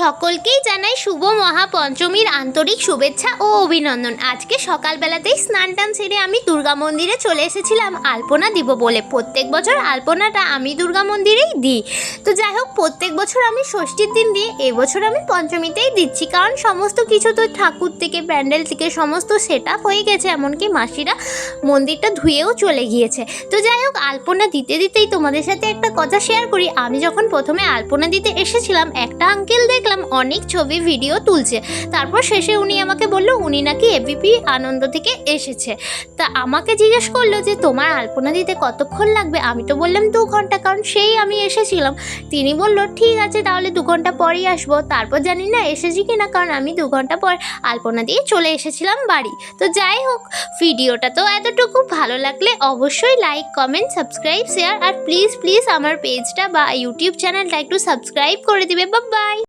সকলকেই জানাই শুভ মহাপঞ্চমীর আন্তরিক শুভেচ্ছা ও অভিনন্দন। আজকে সকালবেলাতেই স্নান টান সেরে আমি দুর্গা মন্দিরে চলে এসেছিলাম আলপনা দিব বলে। প্রত্যেক বছর আলপনাটা আমি দুর্গা মন্দিরেই দিই। তো যাই হোক, প্রত্যেক বছর আমি ষষ্ঠীর দিন দিই, এবছর আমি পঞ্চমীতেই দিচ্ছি, কারণ সমস্ত কিছু তো ঠাকুর থেকে প্যান্ডেল থেকে সমস্ত সেট আপ হয়ে গেছে, এমনকি মাসিরা মন্দিরটা ধুয়েও চলে গিয়েছে। তো যাই হোক, আলপনা দিতে দিতেই তোমাদের সাথে একটা কথা শেয়ার করি। আমি যখন প্রথমে আলপনা দিতে এসেছিলাম, একটা আঙ্কেল দেখলাম অনেক ছবি ভিডিও তুলছে। তারপর শেষে উনি আমাকে বললো উনি নাকি এবিপি আনন্দ থেকে এসেছে। তা আমাকে জিজ্ঞেস করলো যে তোমার আলপনা দিতে কতক্ষণ লাগবে। আমি তো বললাম 2 ঘন্টা, কারণ সেই আমি এসেছিলাম। তিনি বললো ঠিক আছে, তাহলে 2 ঘন্টা পরেই আসবো। তারপর জানি না এসেছি কিনা, কারণ আমি 2 ঘন্টা পর আলপনা দিয়ে চলে এসেছিলাম বাড়ি। তো যাই হোক, ভিডিওটা তো এতটুকু। ভালো লাগলে অবশ্যই লাইক, কমেন্ট, সাবস্ক্রাইব, শেয়ার আর প্লিজ আমার পেজটা বা ইউটিউব চ্যানেলটা একটু সাবস্ক্রাইব করে দিবে। বাই।